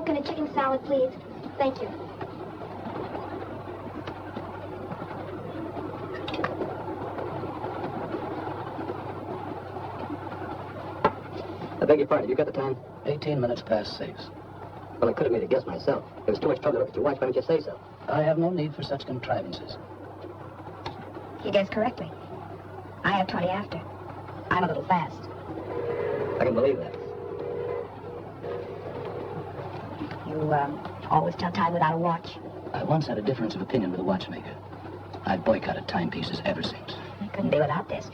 Coke and a chicken salad, please. Thank you. I beg your pardon, you got the time? 18 minutes past 6. Well, I could have made a guess myself. There was too much trouble to look at your watch. Why didn't you say so? I have no need for such contrivances. You guessed correctly. I have 20 after. I'm a little fast. I can believe that. You, always tell time without a watch. I once had a difference of opinion with a watchmaker. I've boycotted timepieces ever since. I couldn't be without this.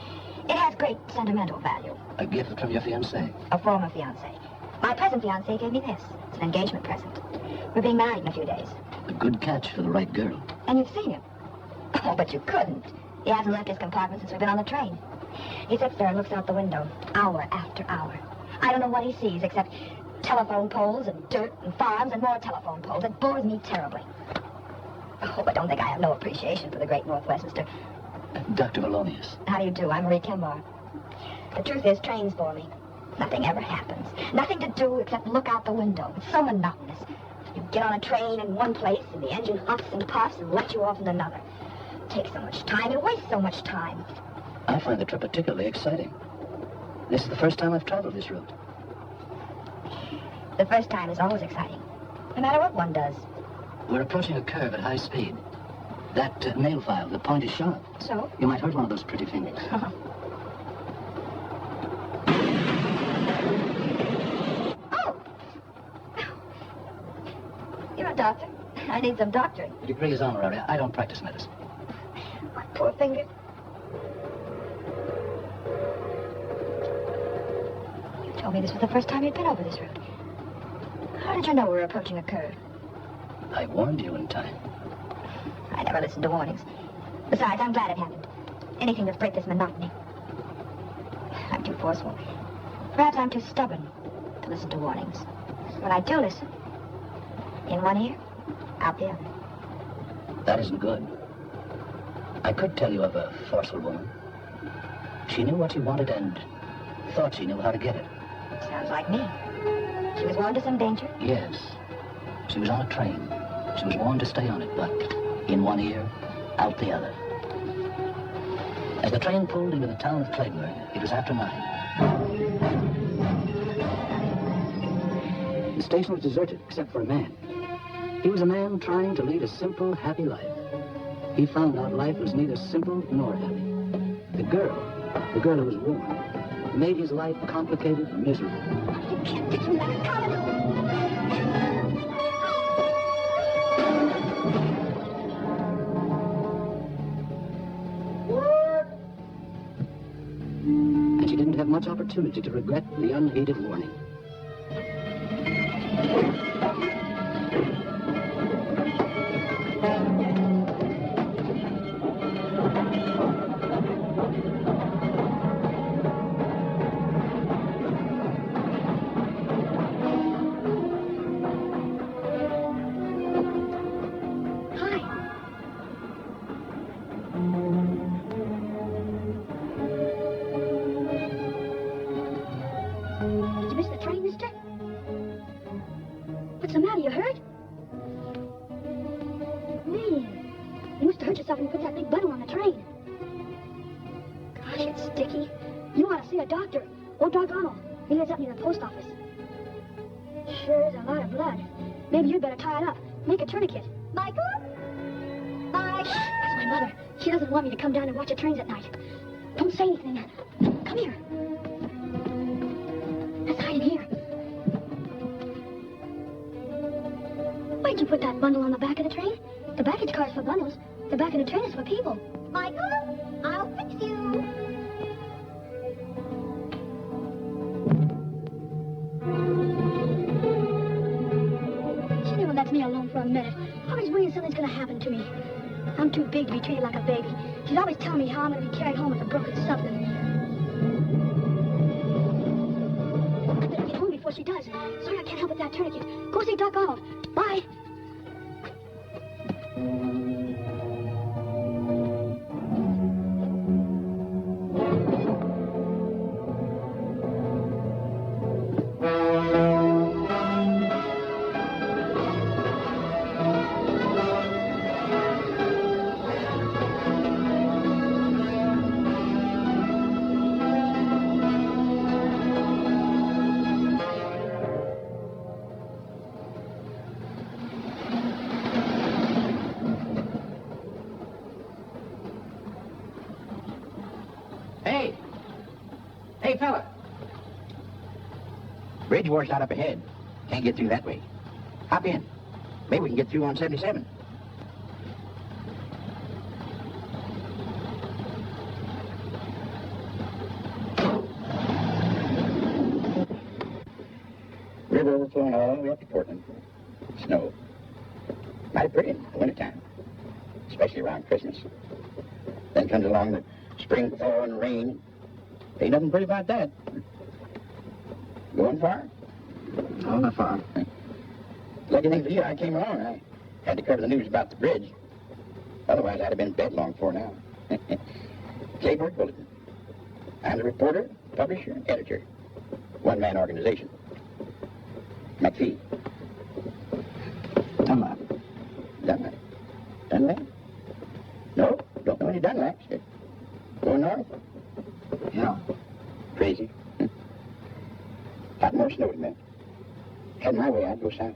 It has great sentimental value. A gift from your fiancé? A former fiancé. My present fiancé gave me this. It's an engagement present. We're being married in a few days. A good catch for the right girl. And you've seen him. Oh, but you couldn't. He hasn't left his compartment since we've been on the train. He sits there and looks out the window, hour after hour. I don't know what he sees except telephone poles and dirt and farms and more telephone poles. It bores me terribly. Oh, but don't think I have no appreciation for the great Northwest, Mr. Dr. Malonius. How do you do? I'm Marie Kimball. The truth is, trains bore me. Nothing ever happens. Nothing to do except look out the window. It's so monotonous. You get on a train in one place, and the engine huffs and puffs and lets you off in another. It takes so much time. It wastes so much time. I find the trip particularly exciting. This is the first time I've traveled this route. The first time is always exciting, no matter what one does. We're approaching a curve at high speed. That nail file, the point is sharp. So? You might hurt one of those pretty fingers. Oh! You're a doctor. I need some doctoring. The degree is honorary. I don't practice medicine. My poor finger. You told me this was the first time you'd been over this route. How did you know we were approaching a curve? I warned you in time. I never listened to warnings. Besides, I'm glad it happened. Anything to break this monotony. I'm too forceful. Perhaps I'm too stubborn to listen to warnings. When I do listen, in one ear, out the other. That isn't good. I could tell you of a forceful woman. She knew what she wanted and thought she knew how to get it. Sounds like me. She was warned of some danger? Yes. She was on a train. She was warned to stay on it, but in one ear, out the other. As the train pulled into the town of Clayburg, it was after 9. The station was deserted, except for a man. He was a man trying to lead a simple, happy life. He found out life was neither simple nor happy. The girl who was warned, made his life complicated and miserable. You can't ditch me like a common. And she didn't have much opportunity to regret the unheeded warning. Maybe you'd better tie it up. Make a tourniquet. Michael? Mike? That's my mother. She doesn't want me to come down and watch the trains at night. Don't say anything. Come here. Let's hide in here. Why'd you put that bundle on the back of the train? The baggage car's for bundles. The back of the train is for people. Michael, I'll fix you. Lets me alone for a minute. Always worrying something's gonna happen to me. I'm too big to be treated like a baby. She's always telling me how I'm gonna be carried home with a broken something. I better get home before she does. Sorry I can't help with that tourniquet. Go see Doc Arnold. Bye. Bridge washed out up ahead. Can't get through that way. Hop in. Maybe we can get through on 77. River overflowing all the way up to Portland. Snow. Mighty pretty in the wintertime, especially around Christmas. Then comes along the spring thaw and rain. Ain't nothing pretty about that. Going far? No, not far. Lucky thing for you, I came along. I had to cover the news about the bridge. Otherwise, I'd have been in bed long before now. Clayburg Bulletin. I'm the reporter, publisher, and editor. One-man organization. McPhee. Dunlap. Dunlap. Dunlap? No, don't know any Dunlaps. Going north? Yeah. Crazy. Got more snow than that. Had my way, I'd go south.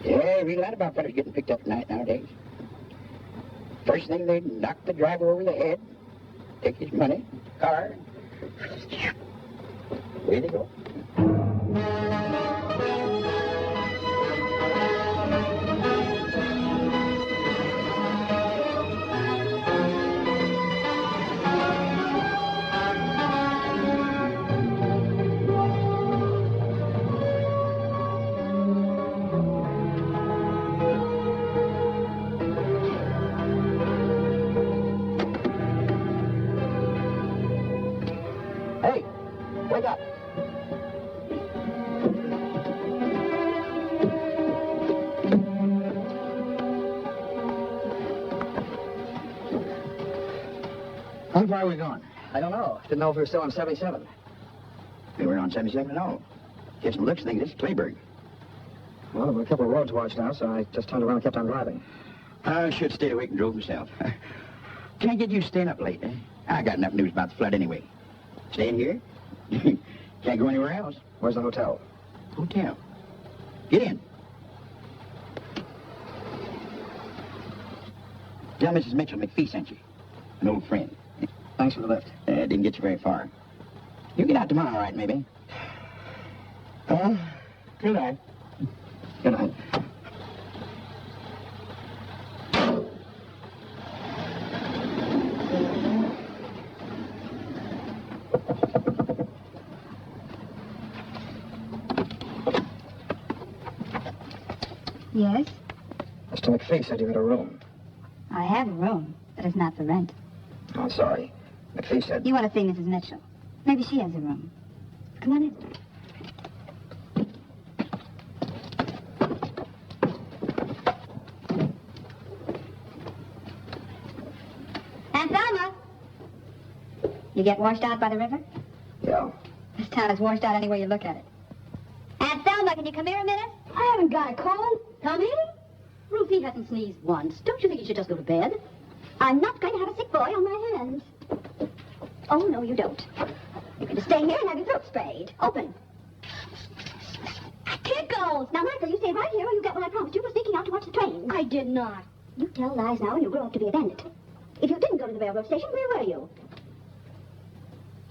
Yeah, I read a lot about fellas getting picked up at night nowadays. First thing, they knock the driver over the head, take his money, car, away they go. Hey, wake up. How far are we going? I don't know. Didn't know if we were still on 77. We were on 77 and all. Get some looks, think this is Clayburg. Well, there were a couple of roads washed out, so I just turned around and kept on driving. I should stay awake and drove myself. Can't get you staying up late, eh? I got enough news about the flood anyway. Staying here? Can't go anywhere else. Where's the hotel? Hotel. Get in. Tell Mrs. Mitchell McPhee sent you. An old friend. Thanks for the lift. Didn't get you very far. You get out tomorrow, all right, maybe? Good night. Good night. Yes? Mr. McPhee said you had a room. I have a room, but it's not for rent. Oh, I'm sorry. McPhee said... You want to see Mrs. Mitchell? Maybe she has a room. Come on in. Aunt Thelma! You get washed out by the river? Yeah. This town is washed out any way you look at it. Aunt Thelma, can you come here a minute? I haven't got a cold. Come in. Ruthie hasn't sneezed once. Don't you think you should just go to bed? I'm not going to have a sick boy on my hands. Oh, no, you don't. You're going to stay here and have your throat sprayed. Open. Tickles! Now, Michael, you stay right here or you get what I promised you for sneaking out to watch the train. I did not. You tell lies now and you'll grow up to be a bandit. If you didn't go to the railroad station, where were you?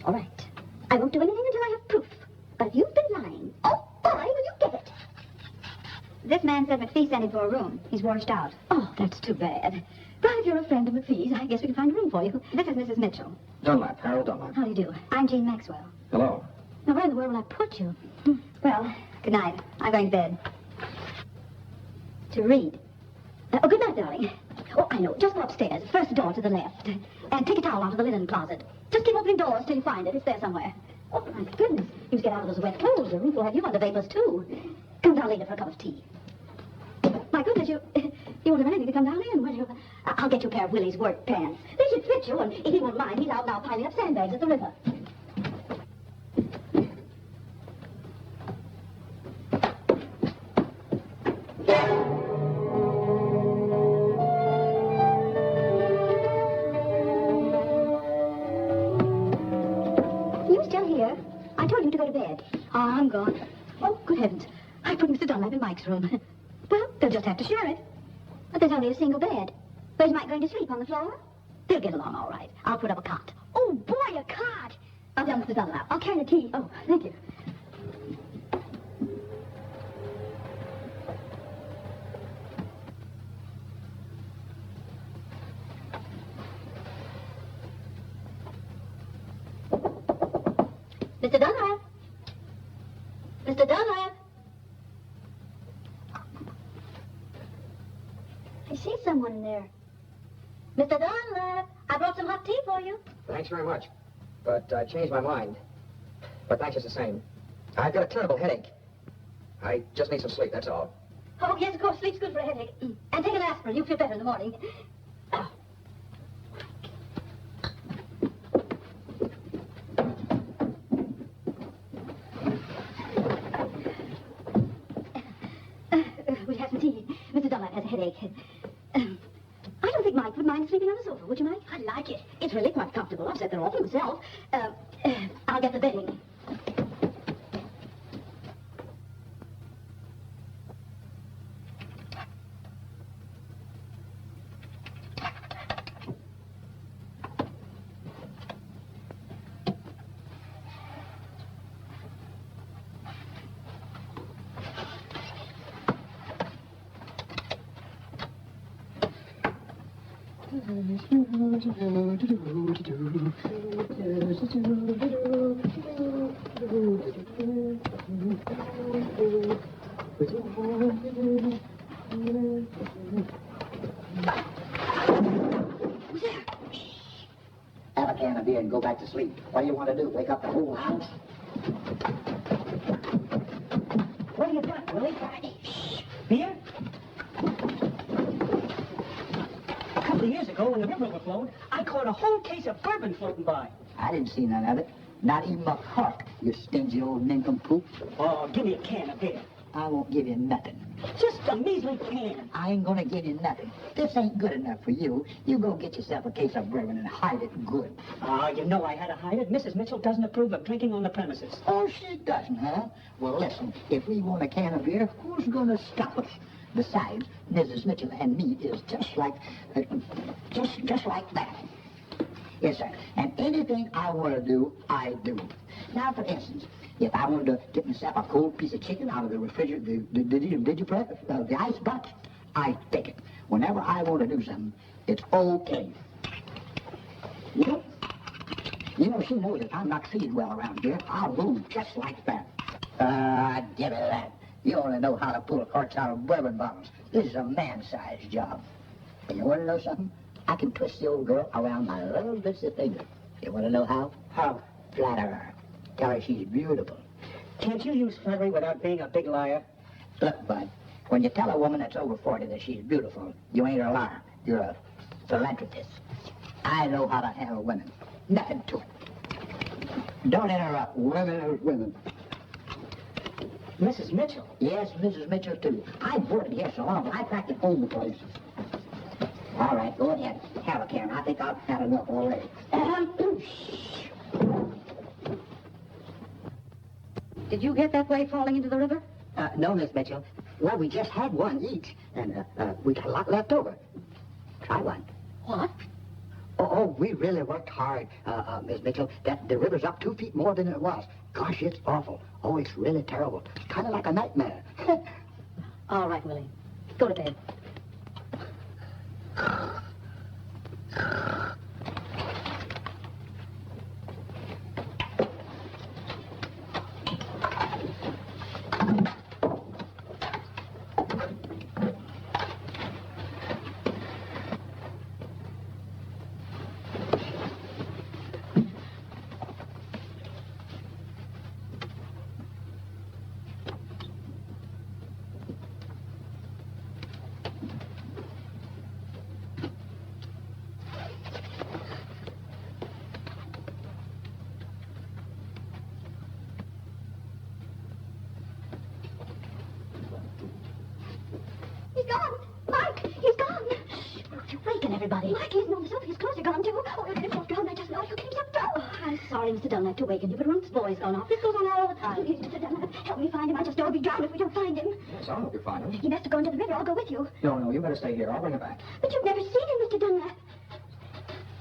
All right. I won't do anything until I have proof. But if you've been lying, oh, boy, will you get it. This man said McPhee sent him for a room. He's washed out. Oh, that's too bad. But if you're a friend of McPhee's, I guess we can find a room for you. This is Mrs. Mitchell. Dunlap, Harold Dunlap. How do you do? I'm Jean Maxwell. Hello. Now, where in the world will I put you? Well, good night. I'm going to bed. To read. Oh, good night, darling. Oh, I know. Just go upstairs. First door to the left. And take a towel out of the linen closet. Just keep opening doors till you find it. It's there somewhere. Oh, my goodness. You get out of those wet clothes. The roof will have you under vapors, too. Come down later for a cup of tea. My goodness, you won't have anything to come down in, will you? I'll get you a pair of Willie's work pants. They should fit you, and if he won't mind, he's out now piling up sandbags at the river. You still here? I told you to go to bed. Oh, I'm gone. Oh, good heavens. I put Mr. Dunlap in Mike's room. Well, they'll just have to share it. But there's only a single bed. Where's Mike going to sleep, on the floor? They'll get along all right. I'll put up a cot. Oh, boy, a cot. I'll tell Mr. Dunlap. I'll carry the key. Oh, thank you. Mr. Dunlap. Mr. Dunlap. I see someone in there. Mr. Dunlap, I brought some hot tea for you. Thanks very much. But I changed my mind. But thanks just the same. I've got a terrible headache. I just need some sleep, that's all. Oh, yes, of course. Sleep's good for a headache. And take an aspirin. You'll feel better in the morning. We'll have some tea. Mr. Dunlap has a headache. I don't think Mike would mind sleeping on the sofa, would you, Mike? I like it. It's really quite comfortable. I've sat there often myself. I'll get the bedding. Have a can of beer and go back to sleep. What do you want to do? Wake up the whole house? What do you got, Willie? Beer? A couple of years ago, when the river overflowed, I caught a whole case of bourbon floating by. I didn't see none of it. Not even a cork, you stingy old nincompoop. Oh, give me a can of beer. I won't give you nothing. Just a measly can. I ain't gonna give you nothing. This ain't good enough for you. You go get yourself a case of bourbon and hide it good. Ah, you know I had to hide it. Mrs. Mitchell doesn't approve of drinking on the premises. Oh, she doesn't, huh? Well, listen, if we want a can of beer, who's gonna stop us? Besides, Mrs. Mitchell and me is just like that. Yes, sir. And anything I want to do, I do. Now, for instance, if I wanted to get myself a cold piece of chicken out of the refrigerator, did you prep the ice box? I take it. Whenever I want to do something, it's okay. You know, she knows that I'm not treated well around here. I'll move just like that. Give it that. You only know how to pull corks out of bourbon bottles. This is a man-sized job. And you want to know something? I can twist the old girl around my little bitsy finger. You want to know how? How? Flatter her. Tell her she's beautiful. Can't you use flattery without being a big liar? Look, Bud, when you tell a woman that's over 40 that she's beautiful, you ain't a liar. You're a philanthropist. I know how to handle women. Nothing to it. Don't interrupt. Women are women. Mrs. Mitchell? Yes, Mrs. Mitchell, too. I've worked here so long, I practically own the place. All right, go ahead. Have a can. I think I've had enough already. Did you get that way falling into the river? No, Miss Mitchell. Well, we just had one each, and we got a lot left over. Try one. What? Oh, we really worked hard, Miss Mitchell. The river's up 2 feet more than it was. Gosh, it's awful. Oh, it's really terrible. It's kind of like a nightmare. All right, Willie. Go to bed. He's gone. Mike, he's gone. You're waking everybody. Mike isn't on the sofa. His clothes are gone, too. Oh, he'll get himself drowned. I just know he'll get himself drowned. Oh, I'm sorry, Mr. Dunlap, to waken you, but Ruth's boy's gone off. This goes on all the time. Please, Mr. Dunlap, help me find him. I just know he'll be drowned if we don't find him. Yes, I'll help you find him. He must have gone to the river. I'll go with you. No, you better stay here. I'll bring him back. But you've never seen him, Mr. Dunlap.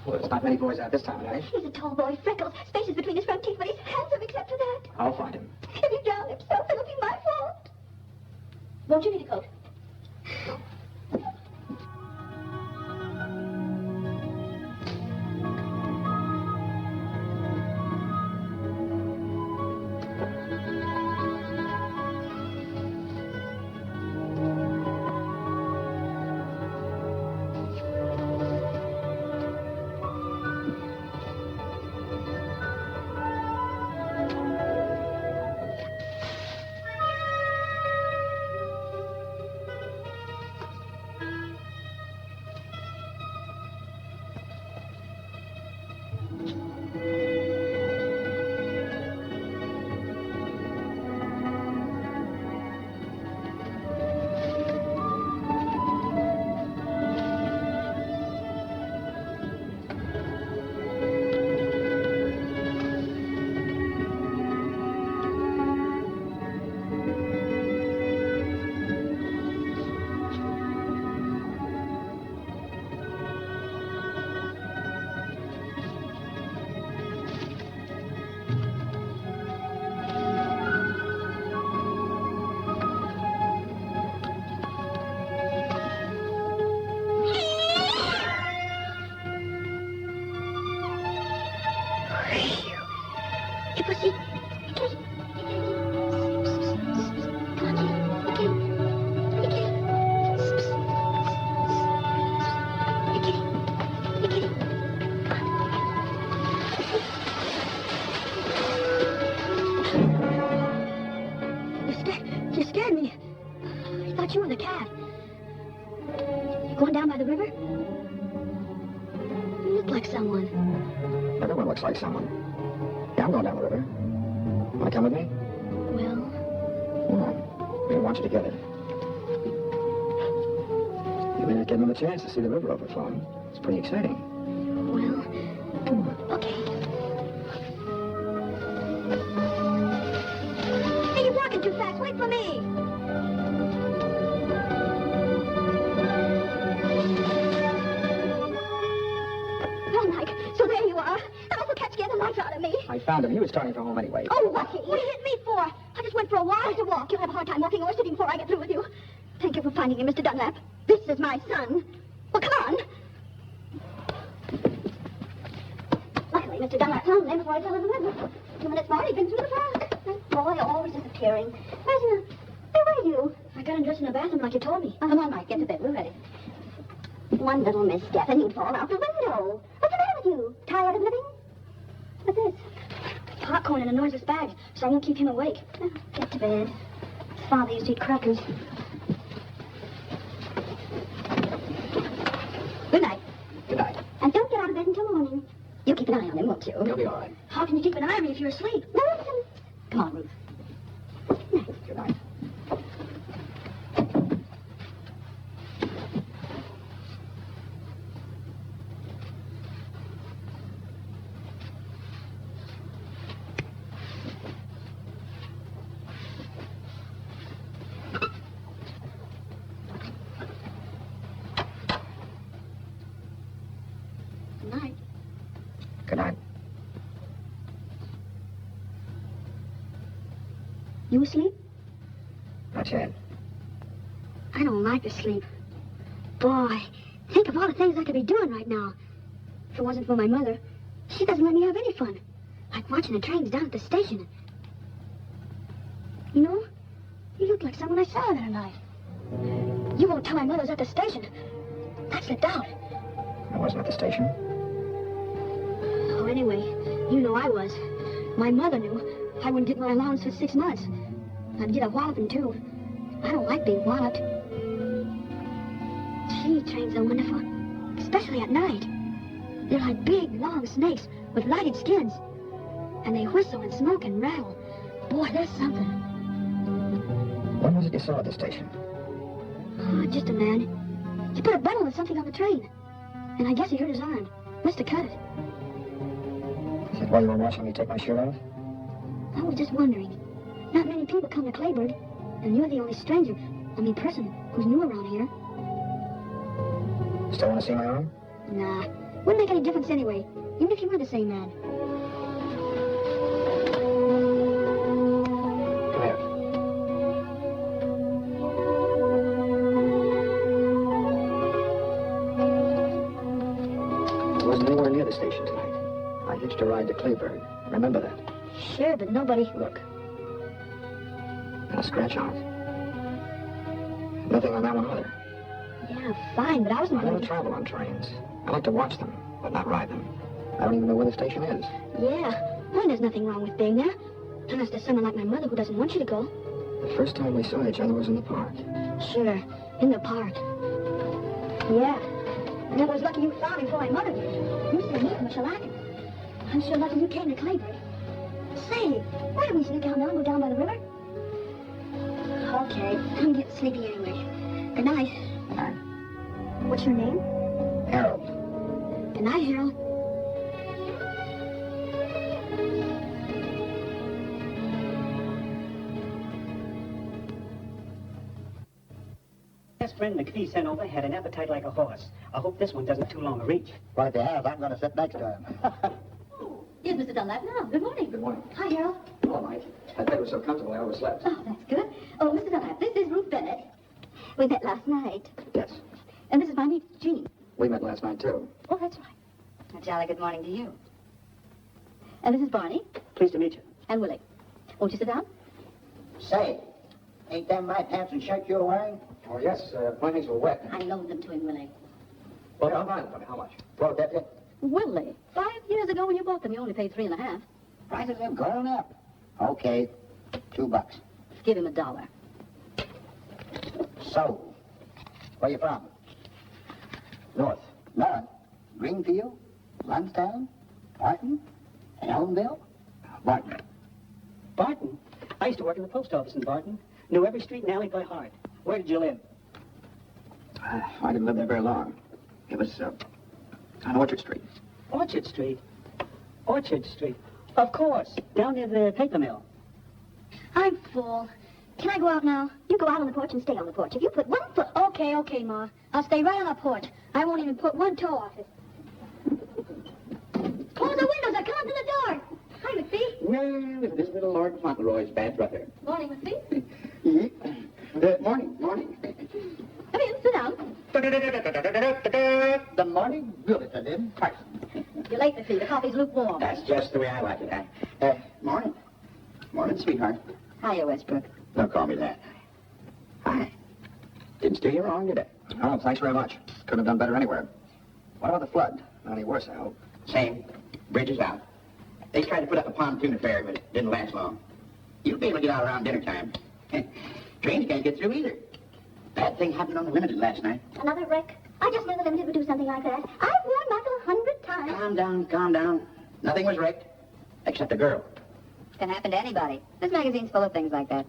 Well, there's not many boys out this time of night. He's a tall boy, freckles, spaces between his front teeth, but he's handsome except for that. I'll find him. If you drown himself, it'll be my fault. Won't you need a coat? You scared me. I thought you were the cat. You going down by the river? You look like someone. Everyone looks like someone. Yeah, I'm going down the river. Want to come with me? Well, We want you to get it. You may not get another chance to see the river overflowing. It's pretty exciting. well, okay. Hey, you're walking too fast. Wait for me. Well, Mike, so there you are. That will catch the life out of me. I found him. He was starting for home anyway. Oh, what do you hit me for? I just went for a walk. To walk. You'll have a hard time walking or sitting before I get through with you. Thank you for finding him, Mr. Dunlap. This is my son. Well, come on. Luckily, Mr. Dunlap found him before I fell in the river. 2 minutes more, he'd been through the park. That boy always disappearing. Where were you? I got undressed in the bathroom like you told me. Come on, Mike, get to bed. We're ready. One little misstep and he'd fall out the window. What's the matter with you? Tired of living? What's this? Popcorn in a noiseless bag, so I won't keep him awake. Oh, get to bed. His father used to eat crackers. Good night. Good night. And don't get out of bed until morning. You keep an eye on him, won't you? You'll be all right. How can you keep an eye on me if you're asleep? No, listen. Come on, Ruth. Good night. Good night. Good night. Good night. You asleep? Not yet. I don't like to sleep. Boy, think of all the things I could be doing right now. If it wasn't for my mother, she doesn't let me have any fun. Like watching the trains down at the station. You know, you look like someone I saw the other night. You won't tell my mother I was at the station. That slipped out. I wasn't at the station. Oh, anyway, you know I was. My mother knew. I wouldn't get my allowance for 6 months. I'd get a walloping, too. I don't like being walloped. Gee, trains are wonderful. Especially at night. They're like big, long snakes with lighted skins. And they whistle and smoke and rattle. Boy, there's something. When was it you saw at the station? Oh, just a man. He put a bundle of something on the train. And I guess he hurt his arm. Must have cut it. Is that why you were watching me take my shirt off? I was just wondering. Not many people come to Clayburg. And you're the only stranger, person who's new around here. Still want to see my arm? Nah, Wouldn't make any difference anyway, even if you were the same man. Come here. I wasn't anywhere near the station tonight. I hitched a ride to Clayburg. Remember that? Sure, but nobody... Look. Got a scratch on it. Nothing on that one either. Yeah, fine, but I wasn't I don't going to... travel on trains. I like to watch them, but not ride them. I don't even know where the station is. Yeah, well, there's nothing wrong with being there. Unless there's someone like my mother who doesn't want you to go. The first time we saw each other was in the park. Sure, in the park. Yeah. And it was lucky you found me before my mother did. You said me from a shellacking. I'm sure lucky you came to Clayburg. Say, why don't we sneak out now and go down by the river? Okay, I'm getting sleepy anyway. Good night. Good night. What's your name? Harold. Good night, Harold. Best friend McPhee sent over had an appetite like a horse. I hope this one doesn't too long a reach. Well, if he has, I'm going to sit next to him. Here's Mr. Dunlap now. Good morning. Good morning. Hi, Harold. Hello, Mike. That bed was so comfortable I overslept. Oh, that's good. Oh, Mr. Dunlap, this is Ruth Bennett. We met last night. Yes. And this is my niece, Jean. We met last night, too. Oh, that's right. A jolly good morning to you. And this is Barney Pleased to meet you. and Willie. Won't you sit down? Say, ain't them my pants and shirt you're wearing? Oh, yes. My things were wet. I loaned them to him, Willie. Well, I'll buy them. How much? Well, that's it. Willie, 5 years ago when you bought them, you only paid 3.5. Prices have gone up. Okay, $2. Give him $1. So, where you from? North. North? Greenfield? Lansdowne? Barton? Elmville? Barton. Barton? I used to work in the post office in Barton. Knew every street and alley by heart. Where did you live? I didn't live there very long. It was, on Orchard Street. Orchard Street. Orchard Street. Of course. Down near the paper mill. I'm full. Can I go out now? You go out on the porch and stay on the porch. If you put one foot... Okay, Ma. I'll stay right on the porch. I won't even put one toe off it. Close the windows. I come up to the door. Hi, McPhee. Well, if this little Lord Fauntleroy's bad brother. Morning, McPhee. Morning, morning. Come in. Sit down. The morning bulletin in Carson. You're late, McPhee. The coffee's lukewarm. That's just the way I like it. Morning. Morning, sweetheart. Hiya, Westbrook. Don't call me that. Hi. Didn't steer you wrong, did I? Oh, thanks very much. Couldn't have done better anywhere. What about the flood? Not any worse, I hope. Same. Bridge is out. They tried to put up a pontoon affair, but it didn't last long. You'll be able to get out around dinner time. Trains can't get through either. Bad thing happened on the Limited last night. Another wreck? I just knew the Limited would do something like that. I've warned Michael 100 times. Calm down, calm down. Nothing was wrecked, except a girl. Can happen to anybody. This magazine's full of things like that.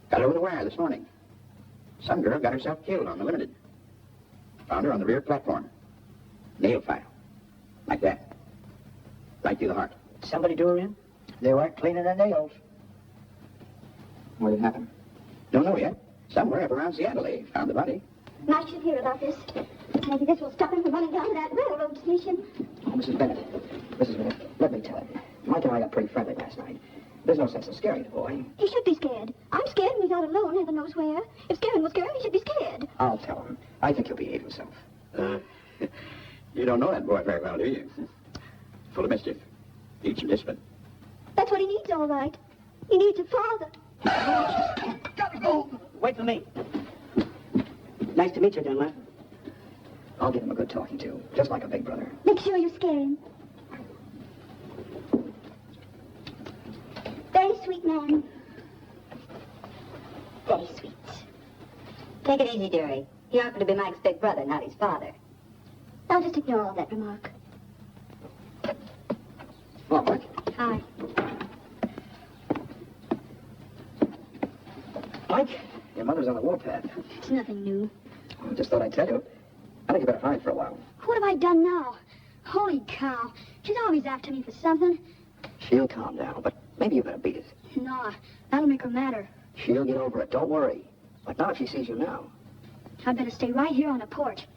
Got over the wire this morning. Some girl got herself killed on the Limited. Found her on the rear platform. Nail file. Like that. Right through the heart. Somebody do her in? They weren't cleaning their nails. Where did it happen? Don't know yet. Somewhere up around Seattle they found the body. I should hear about this. Maybe this will stop him from running down to that railroad station. Oh, Mrs. Bennett. Mrs. Bennett, let me tell you. Mike and I got pretty friendly last night. There's no sense in scaring the boy. He should be scared. I'm scared and he's out alone, heaven knows where. If scaring was scary, he should be scared. I'll tell him. I think he'll behave himself. You don't know that boy very well, do you? Full of mischief. Needs some discipline. That's what he needs, all right. He needs a father. Gotta go. Wait for me. Nice to meet you, Dunlap. I'll give him a good talking to, just like a big brother. Make sure you scare him. Very sweet man. Very sweet. Take it easy, dearie. He offered to be Mike's big brother, not his father. I'll just ignore all that remark. Oh, Mike. Hi. Mike? Your mother's on the warpath. It's nothing new. I just thought I'd tell you. I think you better hide for a while. What have I done now? Holy cow. She's always after me for something. She'll calm down, but maybe you better beat it. No, that'll make her madder. She'll get over it, don't worry. But not if she sees you now. I'd better stay right here on the porch.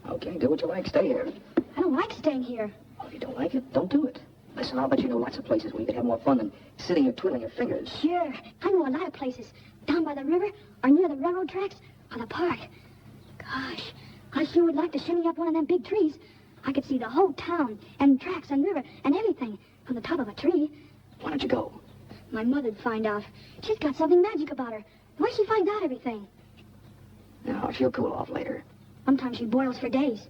Okay, do what you like. Stay here. I don't like staying here. Well, if you don't like it, don't do it. Listen, I'll bet you know lots of places where you could have more fun than sitting here twiddling your fingers. Sure. I know a lot of places. Down by the river, or near the railroad tracks, or the park. Gosh, I sure would like to shimmy up one of them big trees. I could see the whole town, and tracks, and river, and everything from the top of a tree. Why don't you go? My mother'd find out. She's got something magic about her. Why'd she find out everything? No, she'll cool off later. Sometimes she boils for days.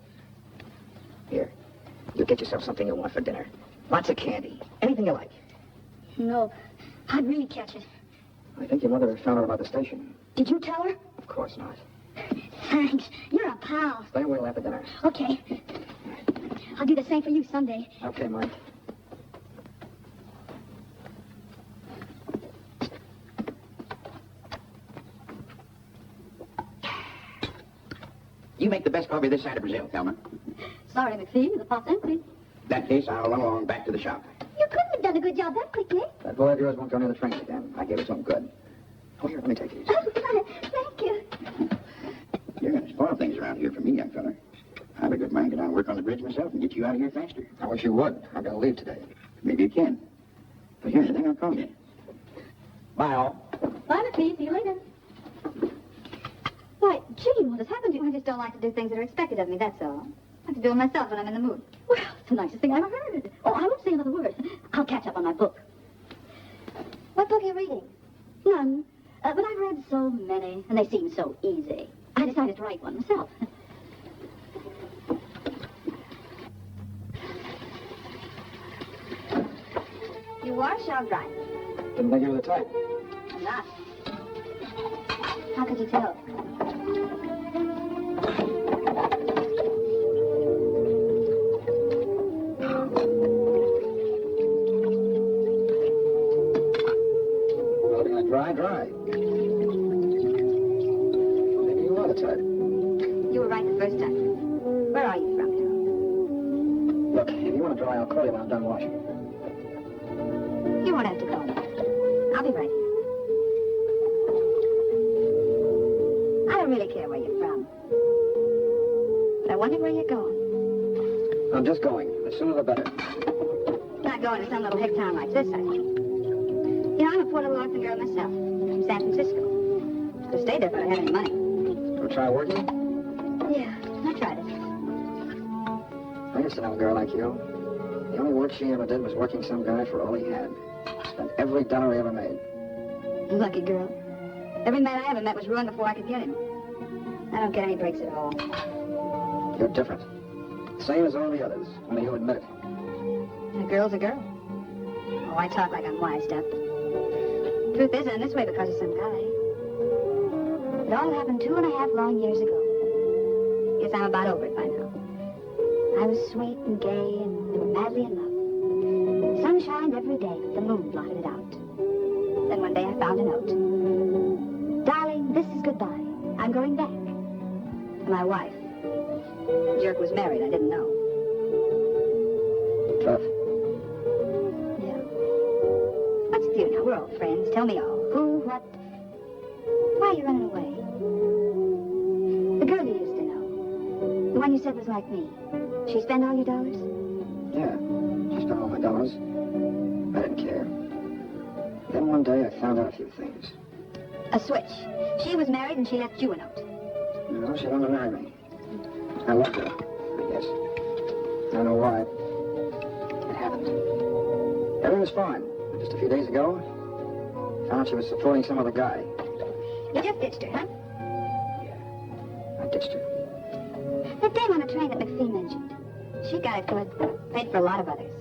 Here, you get yourself something you want for dinner. Lots of candy. Anything you like. No, I'd really catch it. I think your mother found out about the station. Did you tell her? Of course not. Thanks. You're a pal. Stay away after dinner. Okay. I'll do the same for you someday. Okay, Mike. You make the best coffee this side of Brazil, Thelma. Sorry, McPhee, the pot's empty. In that case, I'll run along back to the shop. You couldn't have done a good job that quickly. That boy of yours won't go near the trains again. I gave it to him good. Oh, here, let me take these. Thank you. You're going to spoil things around here for me, young fella. I've a good mind to go down and work on the bridge myself and get you out of here faster. I wish you would. I've got to leave today. Maybe you can. But here's the thing, I'll call you. Bye, all. Bye, McPhee. See you later. Why, gee, what has happened to you? I just don't like to do things that are expected of me, that's all. I like to do them myself when I'm in the mood. Well, it's the nicest thing I ever heard. Oh, I won't say another word. I'll catch up on my book. What book are you reading? None. But I've read so many, and they seem so easy. I decided to write one myself. You wash, I'll dry. Didn't think you were the type. I'm not. How could you tell? Well, they're going to dry. Maybe you are the type. You were right the first time. Where are you from, Harold? Look, if you want to dry, I'll call you when I'm done washing. You won't have to call me. I'll be right here. I don't really care where you're from. But I wonder where you're going. I'm just going. The sooner the better. Not going to some little hick town like this, I think. You know, I'm a poor little orphan girl myself. From San Francisco. Could have stayed there if I had any money. Go try working? Yeah, I tried it. I used to know a girl like you. The only work she ever did was working some guy for all he had. Spent every dollar he ever made. Lucky girl. Every man I ever met was ruined before I could get him. I don't get any breaks at all. You're different. Same as all the others, only you admit it. A girl's a girl. Oh, I talk like I'm wised up. Truth is, I'm this way because of some guy. It all happened 2.5 long years ago. Guess I'm about over it by now. I was sweet and gay and we were madly in love. The sun shined every day, but the moon blotted it out. Then one day I found a note. Darling, this is goodbye. I'm going back. And my wife. The jerk was married, I didn't know. Tough. Yeah. What's with you now? We're old friends. Tell me all. Who, what? Why are you running away? The girl you used to know. The one you said was like me. She spend all your dollars? Yeah, she spent all my dollars. I didn't care. Then one day I found out a few things. A switch. She was married and she left you a note. No, she wanted to marry me. I loved her, I guess. I don't know why. It happened. Everything was fine. Just a few days ago, I found out she was supporting some other guy. You just ditched her, huh? I ditched her. That dame on the train that McPhee mentioned. She got it good. Paid for a lot of others.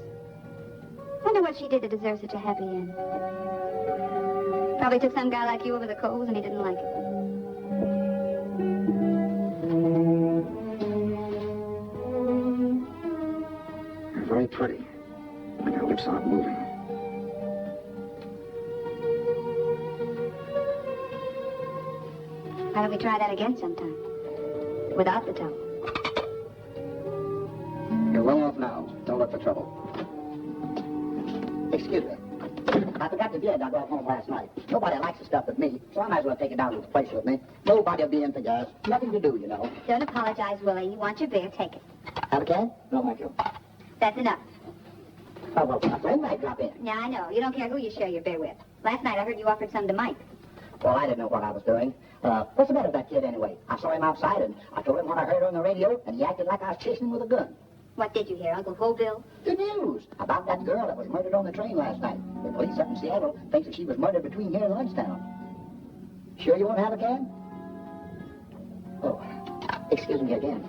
Wonder what she did to deserve such a happy end. Probably took some guy like you over the coals and he didn't like it. You're very pretty. And your lips aren't moving. Why don't we try that again sometime? Without the towel. You're well off now. Don't look for trouble. Excuse me. I forgot the beer I brought home last night. Nobody likes the stuff but me, so I might as well take it down to the place with me. Nobody'll be in for gas. Nothing to do, you know. Don't apologize, Willie. You want your beer, take it. Have a can? No, thank you. That's enough. Oh, well, a friend might drop in. Yeah, I know. You don't care who you share your beer with. Last night I heard you offered some to Mike. Well, I didn't know what I was doing. What's the matter with that kid anyway? I saw him outside, and I told him what I heard on the radio, and he acted like I was chasing him with a gun. What did you hear, Uncle Colville? The news about that girl that was murdered on the train last night. The police up in Seattle thinks that she was murdered between here and Lunchtown. Sure you won't have a can? Oh, excuse me again.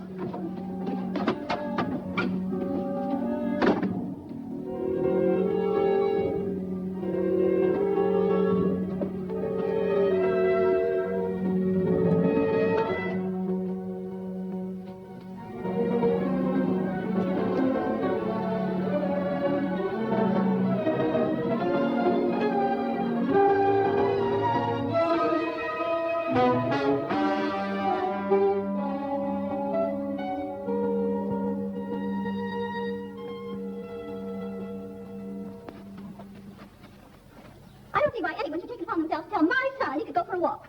I don't see why anyone should take it upon themselves to tell my son he could go for a walk.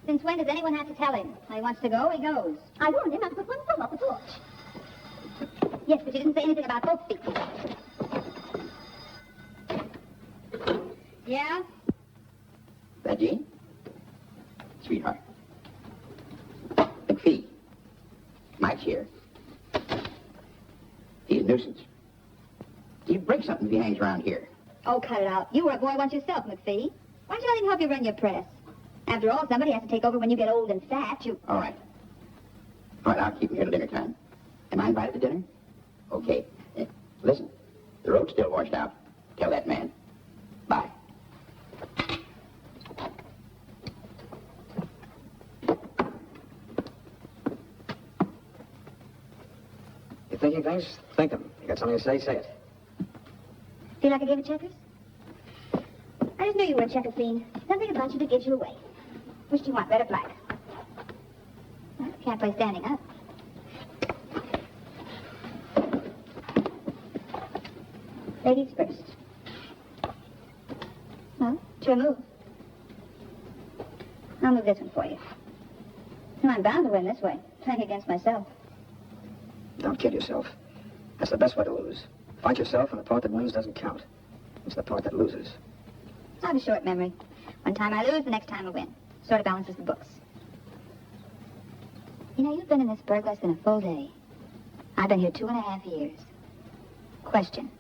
Since when does anyone have to tell him? When he wants to go, he goes. I warned him not to put one foot off the porch. Yes, but you didn't say anything about both feet. Yeah? That Jean? Sweetheart. McPhee. Mike's here. He's a nuisance. He'd break something if he hangs around here. Oh, cut it out. You were a boy once yourself, McPhee. Why don't you let him help you run your press? After all, somebody has to take over when you get old and fat. All right. All right, I'll keep him here till dinner time. Am I invited to dinner? Okay. Listen, the road's still washed out. Tell that man. Bye. You thinking things? Think them. You got something to say? Say it. Feel like a game of checkers? I just knew you were a checker fiend. Something about you that gives you away. Which do you want, red or black? Well, can't play standing up. Ladies first. Well, it's your move. I'll move this one for you. No, I'm bound to win this way. Playing against myself. Don't kid yourself. That's the best way to lose. Fight yourself, and the part that wins doesn't count. It's the part that loses. I have a short memory. One time I lose, the next time I win. Sort of balances the books. You know, you've been in this burg less than a full day. I've been here 2.5 years. Question.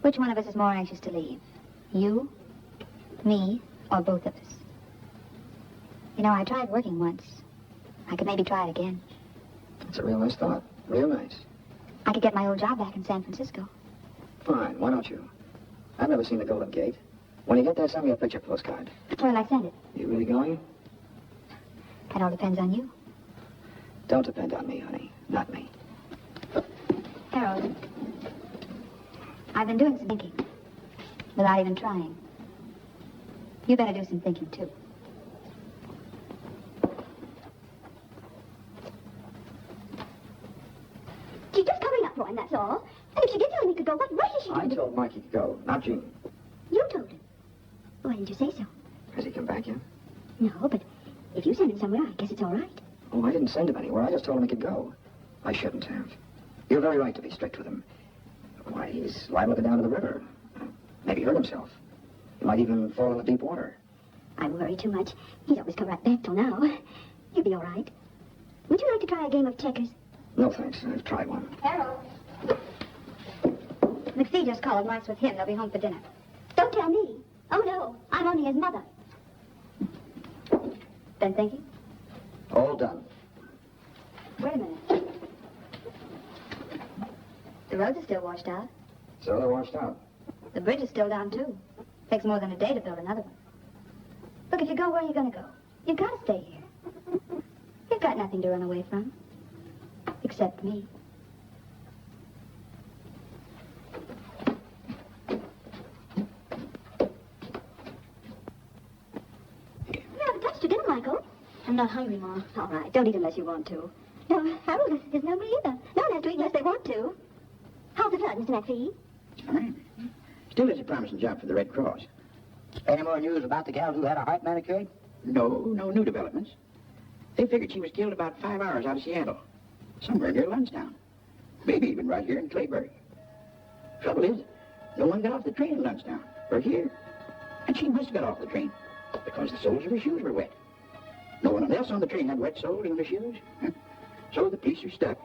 Which one of us is more anxious to leave? You, me, or both of us? You know, I tried working once. I could maybe try it again. It's a real nice thought. Real nice. I could get my old job back in San Francisco. Fine. Why don't you? I've never seen the Golden Gate. When you get there, send me a picture postcard. Where'll I send it? You really going? That all depends on you. Don't depend on me, honey. Not me. Harold, I've been doing some thinking. Without even trying. You better do some thinking, too. She's just covering up for him, that's all. And if she did tell him he could go, what right is she I to? told Mike he could go, not Jean. You told him. Why didn't you say so? Has he come back yet? No, but if you send him somewhere, I guess it's all right. Oh, I didn't send him anywhere. I just told him he could go. I shouldn't have. You're very right to be strict with him. Why, he's liable to go down to the river. Maybe hurt himself. He might even fall in the deep water. I worry too much. He's always come right back till now. You'll be all right. Would you like to try a game of checkers? No, thanks. I've tried one. Harold. McPhee just called. Mike's with him. They'll be home for dinner. Don't tell me. Oh, no. I'm only his mother. Been thinking? All done. Wait a minute. The roads are still washed out. So they're washed out. The bridge is still down, too. Takes more than a day to build another one. Look, if you go, where are you going to go? You've got to stay here. You've got nothing to run away from. Except me. You haven't touched your dinner, Michael. I'm not hungry, Ma. All right, don't eat unless you want to. No, Harold isn't hungry either. No one has to eat unless they want to. How's the blood, Mr. McPhee? Fine. Still is a promising job for the Red Cross. Any more news about the gal who had her heart manicured? No new developments. They figured she was killed about 5 hours out of Seattle. Somewhere near Lunchtown. Maybe even right here in Clayburg. Trouble is, no one got off the train at lunchtime, or here. And she must have got off the train, because the soles of her shoes were wet. No one else on the train had wet soles in their shoes. So the police are stuck.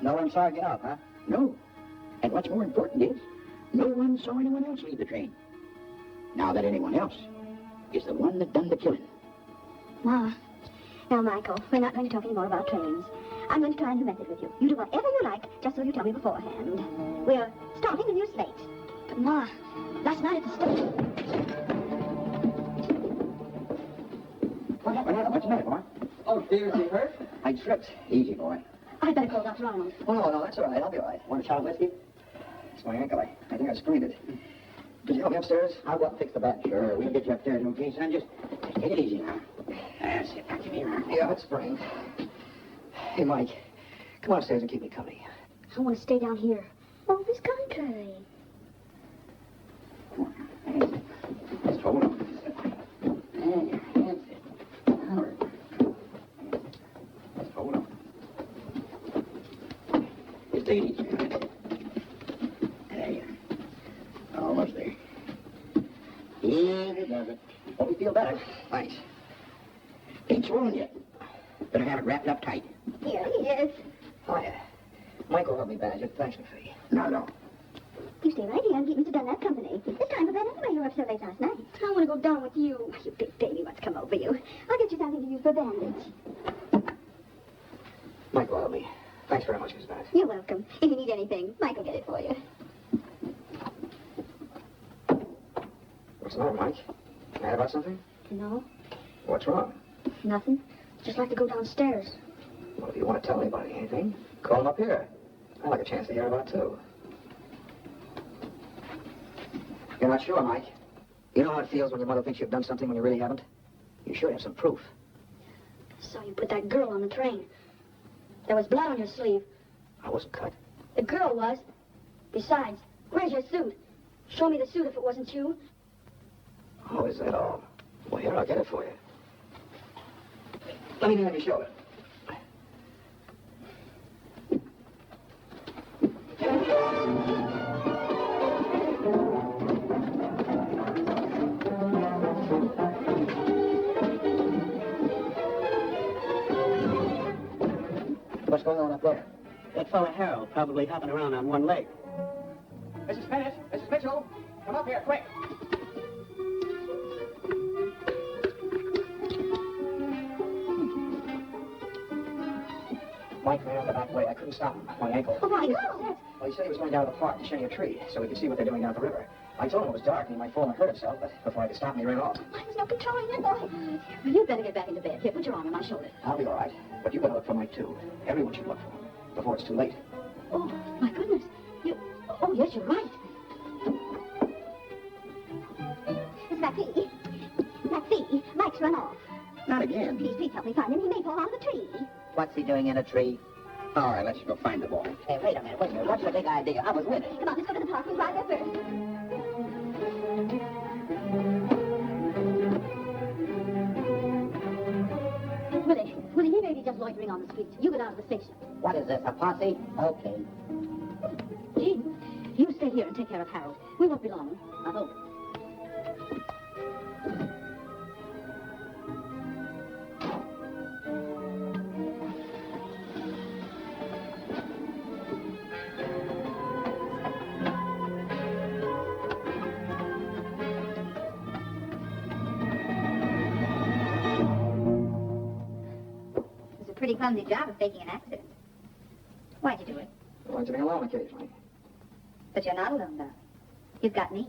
No one saw her get off, huh? No. And what's more important is, no one saw anyone else leave the train. Now that anyone else is the one that done the killing. Ma. Now, Michael, we're not going to talk any more about trains. I'm going to try a new method with you. You do whatever you like, just so you tell me beforehand. We're starting a new slate. But, Ma, last night at the station... What happened? What's the matter, boy? Oh, dear, is he hurt? I tripped. Easy, boy. I'd better call Dr. Arnold. Oh, no, that's all right. I'll be all right. Want a shot of whiskey? It's my ankle. I think I sprained it. Could you help me upstairs? I'll go up and fix the bat. Sure, we'll get you upstairs, okay, son? Just take it easy now. Sit back in here. Yeah, it's sprained. Hey, Mike, come on upstairs and keep me company. I want to stay down here. Oh, this contrary. Just hold on. That's it. All right. Just hold on. Just take it easy. There you are. Almost there. Easy does it. Hope you feel better. Thanks. Ain't swollen yet. Better have it wrapped up tight. Here he is. Oh, yeah. Mike will help me bandage it. Thanks, McPhee. No. You stay right here and keep Mr. Dunlap company. It's time for bed anyway. You were up so late last night. I want to go down with you. You big baby, what's come over you? I'll get you something to use for a bandage. Mike will help me. Thanks very much, Miss Beth. You're welcome. If you need anything, Mike will get it for you. What's the matter, Mike? Mad about something? No, What's wrong? nothing. Just like to go downstairs. Well, if you want to tell anybody anything, call them up here. I'd like a chance to hear about it, too. You're not sure, Mike? You know how it feels when your mother thinks you've done something when you really haven't? You should have some proof. So you put that girl on the train. There was blood on your sleeve. I wasn't cut. The girl was. Besides, where's your suit? Show me the suit if it wasn't you. Oh, is that all? Well, here, I'll get it for you. Let me know when you show it. What's going on up there? That fella Harold probably hopping around on one leg. Mrs. Bennett, Mrs. Mitchell, come up here, quick. Mike ran out the back way. I couldn't stop him. My ankle. Oh, my God. Well, he said he was going down to the park to shady a tree so we could see what they're doing down at the river. I told him it was dark and he might fall and hurt himself, but before I could stop him, he ran off. There's no controlling your boy. Well, you'd better get back into bed. Here, put your arm on my shoulder. I'll be all right, but you better look for Mike, too. Everyone should look for him before it's too late. Oh, my goodness. You... Oh, yes, you're right. Miss McPhee. McPhee, Mike's run off. Not again. Please help me find him. He may fall out of the tree. What's he doing in a tree? All right, let's go find the boy. Hey, wait a minute. What's the big idea? I was with it. Come on, let's go to the park. We'll ride there first. Willie, he may be just loitering on the street. You get out of the station. What is this, a posse? Okay. Jean, you stay here and take care of Harold. We won't be long, I hope. Pretty clumsy job of faking an accident. Why'd you do it? I like to be alone occasionally. But you're not alone, though. You've got me.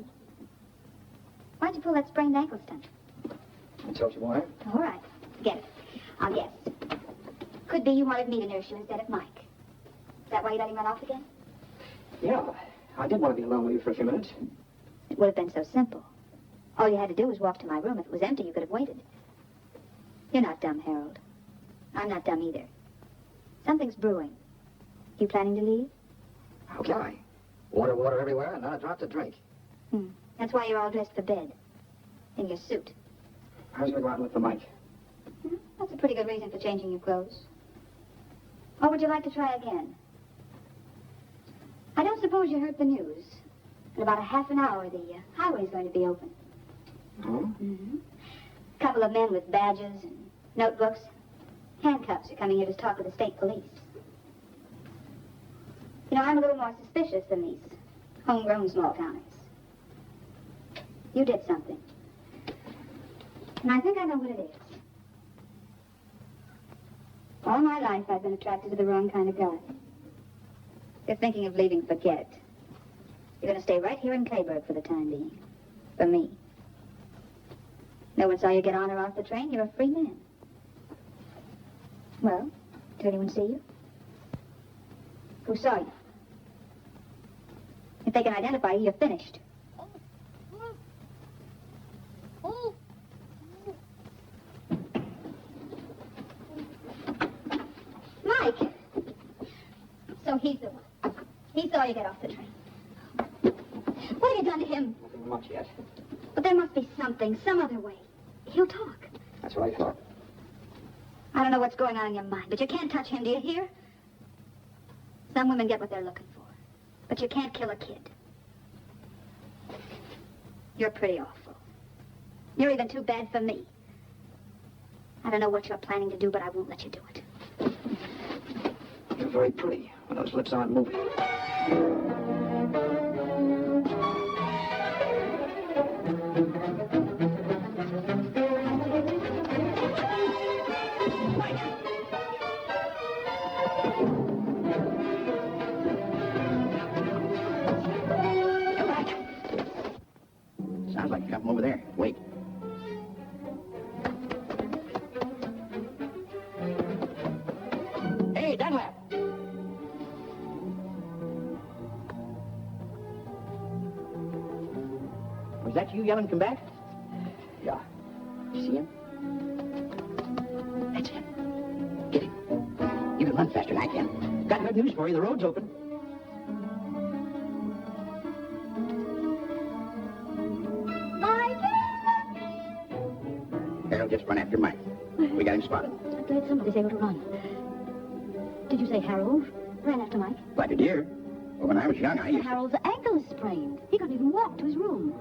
Why'd you pull that sprained ankle stunt? I told you why. All right. Get it. I'll guess. Could be you wanted me to nurse you instead of Mike. Is that why you let him run off again? Yeah, I did want to be alone with you for a few minutes. It would have been so simple. All you had to do was walk to my room. If it was empty, you could have waited. You're not dumb, Harold. I'm not dumb either. Something's brewing. You planning to leave? How can I? Water everywhere and not a drop to drink. That's why you're all dressed for bed. In your suit. I was going to go out and look for Mike. That's a pretty good reason for changing your clothes. Or would you like to try again? I don't suppose you heard the news. In about a half an hour, the highway's going to be open. Oh? Mm-hmm. A couple of men with badges and notebooks, handcuffs are coming here to talk with the state police. You know, I'm a little more suspicious than these homegrown small-towners. You did something. And I think I know what it is. All my life, I've been attracted to the wrong kind of guy. If you're thinking of leaving, forget it. You're going to stay right here in Clayburg for the time being. For me. No one saw you get on or off the train. You're a free man. Well, did anyone see you? Who saw you? If they can identify you, you're finished. Mike! So he's the one. He saw you get off the train. What have you done to him? Nothing much yet. But there must be something, some other way. He'll talk. That's what I thought. I don't know what's going on in your mind, but you can't touch him, do you hear? Some women get what they're looking for. But you can't kill a kid. You're pretty awful. You're even too bad for me. I don't know what you're planning to do, but I won't let you do it. You're very pretty when those lips aren't moving. Sounds like something over there. Wait. Hey, Dunlap! Was that you yelling, come back? Yeah. You see him? That's him. Get him. You can run faster than I can. Got good news for you. The road's open. Harold just run after Mike. We got him spotted. I'm glad somebody's able to run. Did you say Harold ran after Mike? Like a deer. Well, when I was young, I used to... Harold's ankle is sprained. He couldn't even walk to his room.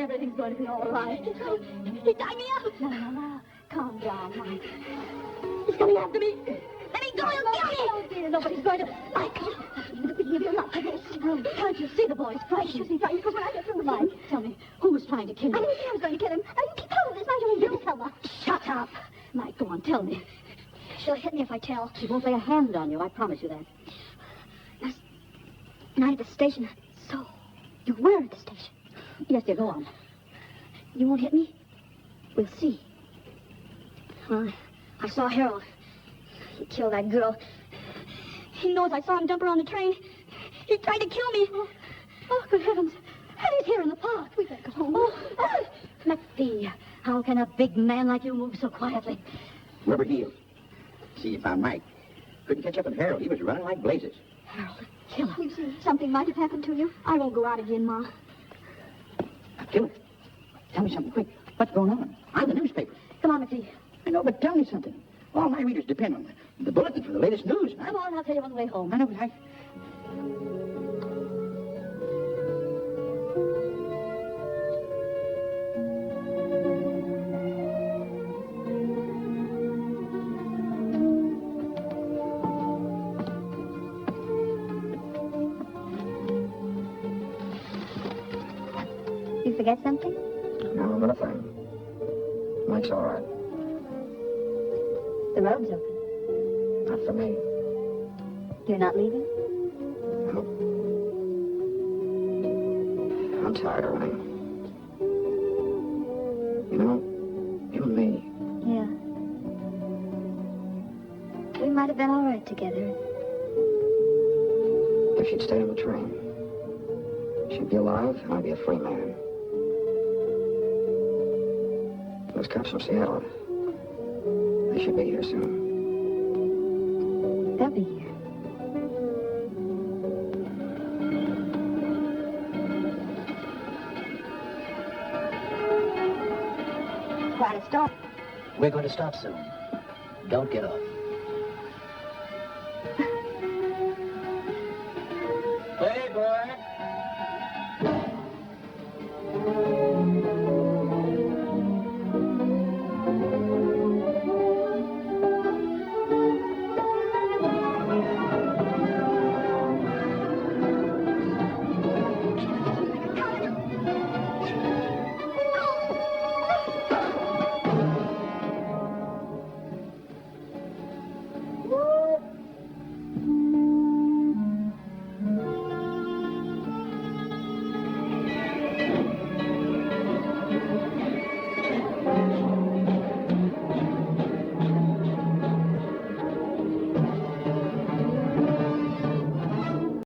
Everything's going to be all right. He tied me up. No. Calm down, Mike. He's coming after me. Let me go. He'll kill me. Oh, dear, nobody's going to... Mike, you're not supposed. Can't you see the boy's frightened? He's frightened because when I get through with Mike, tell me, who was trying to kill him? I didn't say I was going to kill him. Now, you keep out of this. Mind your own Selma. Shut up. Mike, go on, tell me. She'll hit me if I tell. She won't lay a hand on you, I promise you that. Last night at the station, so you were at the station. Yes, dear, go on. You won't hit me? We'll see. I saw Harold. He killed that girl. He knows I saw him dump her on the train. He tried to kill me. Oh, good heavens. And he's here in the park. We better go home. Oh, McPhee, how can a big man like you move so quietly? Rubber heels. See, you found Mike. Couldn't catch up with Harold. He was running like blazes. Harold, kill him. You see, something might have happened to you. I won't go out again, Ma. Kill her. Tell me something quick. What's going on? I'm the newspaper. Come on, McPhee. I know, but tell me something. All my readers depend on the bulletin for the latest news. Come on, I'll tell you on the way home. I know, but I... You forget something? No, not a thing. Mike's all right. The road's open. Not for me. You're not leaving? Nope. I'm tired of running. You know, you and me, Yeah. We might have been all right together. If she'd stayed on the train, she'd be alive and I'd be a free man. Those cops from Seattle, they should be here soon. They'll be here. Quite a stop. We're going to stop soon. Don't get off.